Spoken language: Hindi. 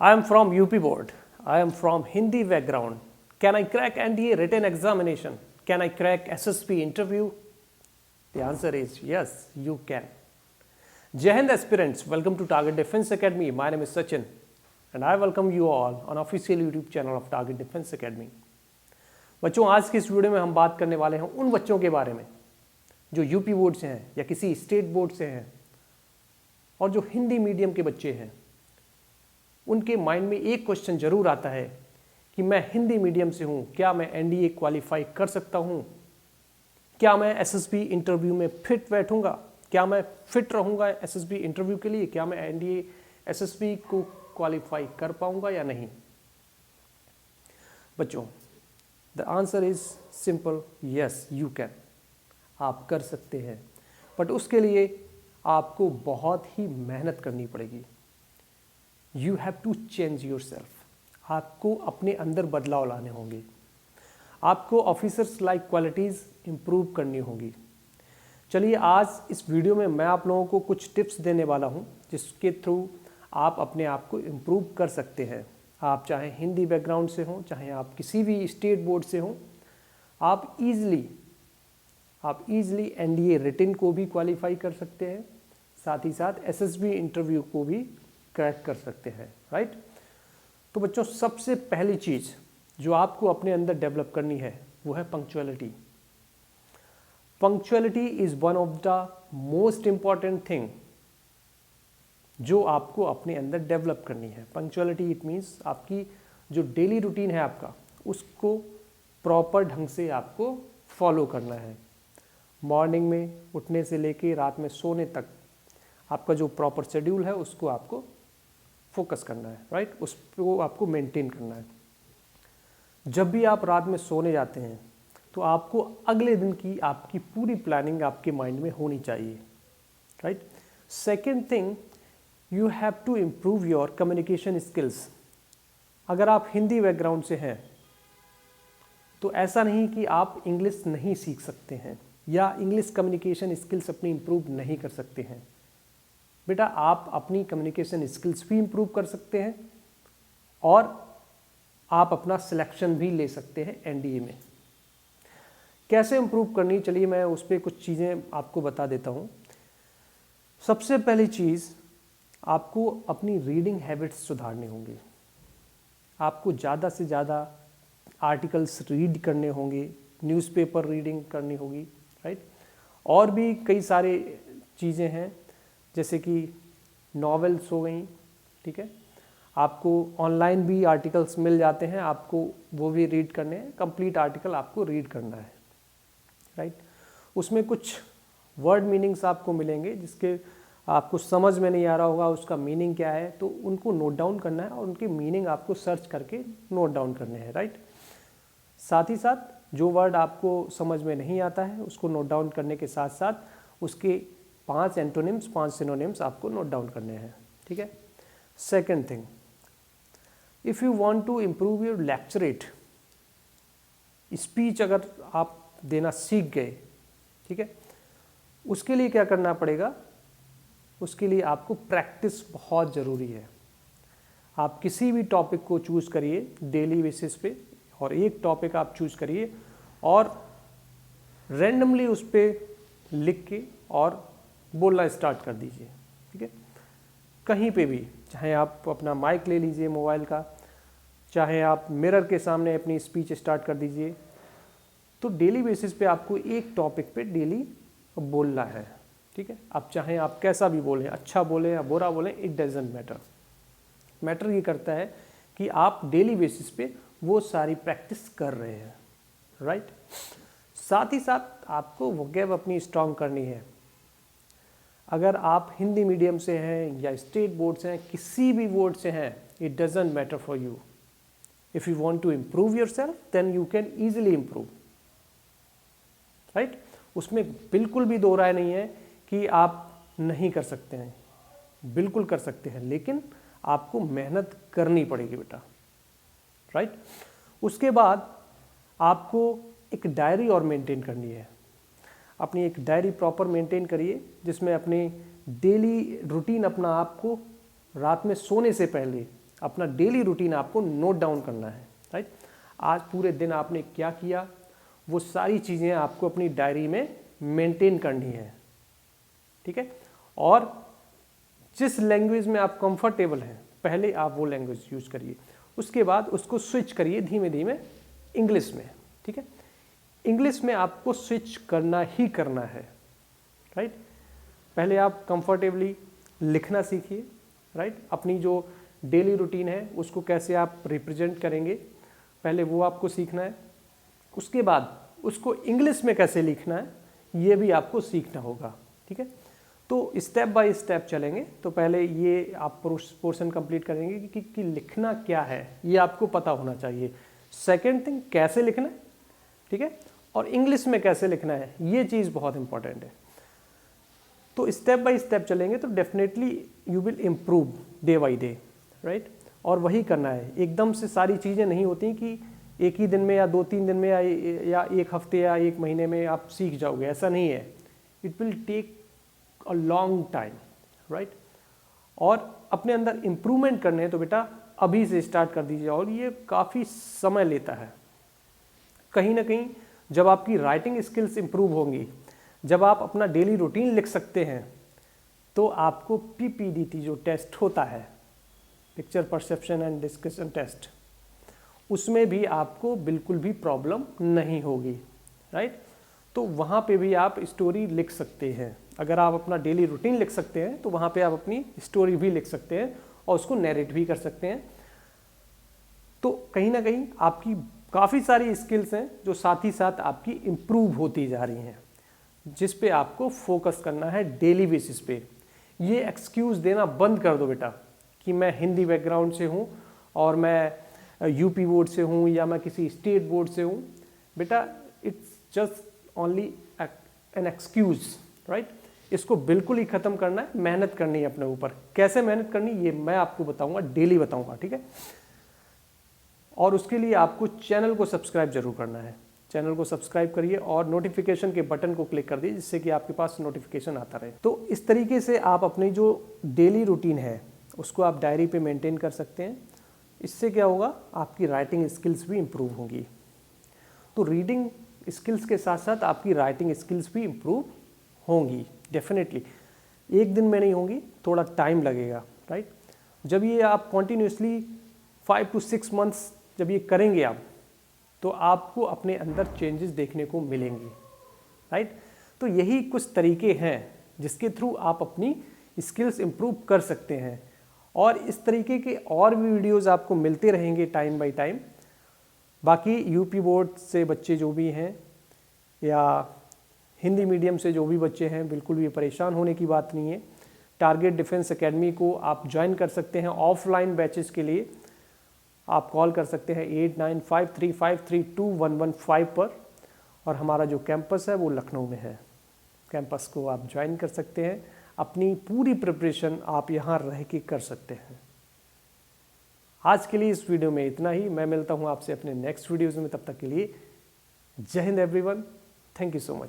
I am from UP board. I am from Hindi background. Can I crack NDA written examination? Can I crack SSP interview? The answer is yes, you can. Jai Hind aspirants, welcome to Target Defense Academy. My name is Sachin and I welcome you all on official YouTube channel of Target Defense Academy. बच्चों, आज की इस वीडियो में हम बात करने वाले हैं उन बच्चों के बारे में जो यूपी बोर्ड से हैं या किसी स्टेट बोर्ड से हैं और जो हिंदी मीडियम के बच्चे हैं। उनके माइंड में एक क्वेश्चन जरूर आता है कि मैं हिंदी मीडियम से हूँ, क्या मैं एनडीए क्वालिफाई कर सकता हूँ? क्या मैं एसएसबी इंटरव्यू में फिट बैठूंगा? क्या मैं फिट रहूँगा एसएसबी इंटरव्यू के लिए? क्या मैं एनडीए एसएसबी को क्वालिफाई कर पाऊंगा या नहीं? बच्चों, the answer is simple, yes you can. आप कर सकते हैं, बट उसके लिए आपको बहुत ही मेहनत करनी पड़ेगी। You have to change yourself. आपको अपने अंदर बदलाव लाने होंगे। आपको ऑफिसर्स लाइक क्वालिटीज़ इम्प्रूव करनी होंगी। चलिए, आज इस वीडियो में मैं आप लोगों को कुछ टिप्स देने वाला हूं जिसके थ्रू आप अपने आप को इम्प्रूव कर सकते हैं। आप चाहे हिंदी बैकग्राउंड से हों, चाहे आप किसी भी स्टेट बोर्ड से हों, आप ईजिली एनडीए रिटन को भी क्वालिफाई कर सकते हैं, साथ ही साथ एसएसबी इंटरव्यू को भी क्रैक कर सकते हैं, राइट? तो बच्चों, सबसे पहली चीज़ जो आपको अपने अंदर डेवलप करनी है वो है punctuality. Punctuality is one of the most important thing जो आपको अपने अंदर डेवलप करनी है। पंक्चुअलिटी इट मीन्स आपकी जो डेली रूटीन है आपका, उसको प्रॉपर ढंग से आपको फॉलो करना है। मॉर्निंग में उठने से लेके रात में सोने तक आपका जो प्रॉपर शेड्यूल है उसको आपको फोकस करना है, राइट? उसको आपको मेंटेन करना है। जब भी आप रात में सोने जाते हैं तो आपको अगले दिन की आपकी पूरी प्लानिंग आपके माइंड में होनी चाहिए, right? Second thing, you have to improve your communication skills. अगर आप हिंदी बैकग्राउंड से हैं तो ऐसा नहीं कि आप इंग्लिश नहीं सीख सकते हैं या इंग्लिश कम्युनिकेशन स्किल्स अपनी इम्प्रूव नहीं कर सकते हैं। बेटा, आप अपनी कम्युनिकेशन स्किल्स भी इम्प्रूव कर सकते हैं और आप अपना सिलेक्शन भी ले सकते हैं एनडीए में। कैसे इम्प्रूव करनी, चलिए मैं उस पर कुछ चीज़ें आपको बता देता हूँ। सबसे पहली चीज़, आपको अपनी रीडिंग हैबिट्स सुधारनी होंगी। आपको ज़्यादा से ज़्यादा आर्टिकल्स रीड करने होंगे, न्यूज़पेपर रीडिंग करनी होगी, राइट? और भी कई सारे चीज़ें हैं जैसे कि नॉवेल्स हो गई, ठीक है? आपको ऑनलाइन भी आर्टिकल्स मिल जाते हैं, आपको वो भी रीड करने हैं। कंप्लीट आर्टिकल आपको रीड करना है, राइट? उसमें कुछ वर्ड मीनिंग्स आपको मिलेंगे जिसके आपको समझ में नहीं आ रहा होगा उसका मीनिंग क्या है, तो उनको नोट डाउन करना है और उनके मीनिंग आपको सर्च करके नोट डाउन करने हैं, राइट? साथ ही साथ जो वर्ड आपको समझ में नहीं आता है उसको नोट डाउन करने के साथ साथ उसके 5 एंटोनिम्स, 5 सिनोनिम्स आपको नोट डाउन करने हैं, ठीक है? Second thing, if you want to improve your लेक्चरेट, स्पीच अगर आप देना सीख गए, ठीक है, उसके लिए क्या करना पड़ेगा? उसके लिए आपको प्रैक्टिस बहुत ज़रूरी है। आप किसी भी टॉपिक को चूज़ करिए डेली बेसिस पे और एक टॉपिक आप चूज़ करिए और रैंडमली उस पर लिख के और बोलना स्टार्ट कर दीजिए, ठीक है? कहीं पे भी, चाहे आप अपना माइक ले लीजिए मोबाइल का, चाहे आप मिरर के सामने अपनी स्पीच स्टार्ट कर दीजिए। तो डेली बेसिस पे आपको एक टॉपिक पे डेली बोलना है, ठीक है? अब चाहे आप कैसा भी बोलें, अच्छा बोलें या बुरा बोलें, इट डजेंट मैटर। मैटर ये करता है कि आप डेली बेसिस पे वो सारी प्रैक्टिस कर रहे हैं, राइट? साथ ही साथ आपको वोकैब अपनी स्ट्रॉन्ग करनी है। अगर आप हिंदी मीडियम से हैं या स्टेट बोर्ड से हैं, किसी भी बोर्ड से हैं, it doesn't matter for you. If you want to improve yourself then you can easily improve, right? उसमें बिल्कुल भी दो राय नहीं है कि आप नहीं कर सकते हैं, बिल्कुल कर सकते हैं, लेकिन आपको मेहनत करनी पड़ेगी बेटा, राइट? उसके बाद आपको एक डायरी और मेंटेन करनी है। अपनी एक डायरी प्रॉपर मेंटेन करिए जिसमें अपने डेली रूटीन अपना आपको रात में सोने से पहले अपना डेली रूटीन आपको नोट डाउन करना है, राइट। आज पूरे दिन आपने क्या किया, वो सारी चीज़ें आपको अपनी डायरी में मेंटेन करनी है, ठीक है। और जिस लैंग्वेज में आप कंफर्टेबल हैं पहले आप वो लैंग्वेज यूज़ करिए, उसके बाद उसको स्विच करिए धीमे धीमे इंग्लिश में, ठीक है। इंग्लिश में आपको स्विच करना ही करना है, राइट। पहले आप कंफर्टेबली लिखना सीखिए, राइट। अपनी जो डेली रूटीन है उसको कैसे आप रिप्रेजेंट करेंगे पहले वो आपको सीखना है। उसके बाद उसको इंग्लिश में कैसे लिखना है ये भी आपको सीखना होगा, ठीक है। तो स्टेप बाय स्टेप चलेंगे। तो पहले ये आप पोर्शन कंप्लीट करेंगे कि लिखना क्या है ये आपको पता होना चाहिए। सेकंड थिंग कैसे लिखना है, ठीक है, और इंग्लिश में कैसे लिखना है ये चीज़ बहुत इंपॉर्टेंट है। तो स्टेप बाय स्टेप चलेंगे तो definitely you will improve day by day, right. और वही करना है, एकदम से सारी चीज़ें नहीं होती कि एक ही दिन में या 2-3 दिन में या एक हफ्ते या एक महीने में आप सीख जाओगे, ऐसा नहीं है। It will take a long time, right. और अपने अंदर इम्प्रूवमेंट करने हैं तो बेटा अभी से स्टार्ट कर दीजिए, और ये काफ़ी समय लेता है। कहीं ना कहीं जब आपकी राइटिंग स्किल्स इम्प्रूव होंगी, जब आप अपना डेली रूटीन लिख सकते हैं, तो आपको PPDT जो टेस्ट होता है, picture perception and discussion test, उसमें भी आपको बिल्कुल भी प्रॉब्लम नहीं होगी, राइट। तो वहाँ पे भी आप स्टोरी लिख सकते हैं। अगर आप अपना डेली रूटीन लिख सकते हैं तो वहाँ पे आप अपनी स्टोरी भी लिख सकते हैं और उसको नैरेट भी कर सकते हैं। तो कहीं ना कहीं आपकी काफ़ी सारी स्किल्स हैं जो साथ ही साथ आपकी इम्प्रूव होती जा रही हैं, जिस पे आपको फोकस करना है डेली बेसिस पे। ये एक्सक्यूज़ देना बंद कर दो बेटा कि मैं हिंदी बैकग्राउंड से हूँ और मैं यूपी बोर्ड से हूँ या मैं किसी स्टेट बोर्ड से हूँ। बेटा it's just only an excuse, right. इसको बिल्कुल ही ख़त्म करना है, मेहनत करनी है अपने ऊपर। कैसे मेहनत करनी ये मैं आपको बताऊँगा, डेली बताऊँगा, ठीक है। और उसके लिए आपको चैनल को सब्सक्राइब जरूर करना है। चैनल को सब्सक्राइब करिए और नोटिफिकेशन के बटन को क्लिक कर दीजिए, जिससे कि आपके पास नोटिफिकेशन आता रहे। तो इस तरीके से आप अपनी जो डेली रूटीन है उसको आप डायरी पे मेंटेन कर सकते हैं। इससे क्या होगा, आपकी राइटिंग स्किल्स भी इम्प्रूव होंगी। तो रीडिंग स्किल्स के साथ साथ आपकी राइटिंग स्किल्स भी इम्प्रूव होंगी डेफिनेटली। एक दिन में नहीं होंगी, थोड़ा टाइम लगेगा, राइट। जब ये आप कॉन्टीन्यूसली 5 to 6 मंथ्स जब ये करेंगे आप, तो आपको अपने अंदर चेंजेस देखने को मिलेंगे, राइट। तो यही कुछ तरीके हैं जिसके थ्रू आप अपनी स्किल्स इम्प्रूव कर सकते हैं। और इस तरीके के और भी वीडियोस आपको मिलते रहेंगे टाइम बाय टाइम। बाकी यूपी बोर्ड से बच्चे जो भी हैं या हिंदी मीडियम से जो भी बच्चे हैं, बिल्कुल भी परेशान होने की बात नहीं है। टारगेट डिफेंस एकेडमी को आप ज्वाइन कर सकते हैं। ऑफलाइन बैचेस के लिए आप कॉल कर सकते हैं 8953532115 पर। और हमारा जो कैंपस है वो लखनऊ में है। कैंपस को आप ज्वाइन कर सकते हैं। अपनी पूरी प्रिपरेशन आप यहाँ रह के कर सकते हैं। आज के लिए इस वीडियो में इतना ही। मैं मिलता हूँ आपसे अपने नेक्स्ट वीडियोज़ में। तब तक के लिए जय Hind everyone. Thank you so much.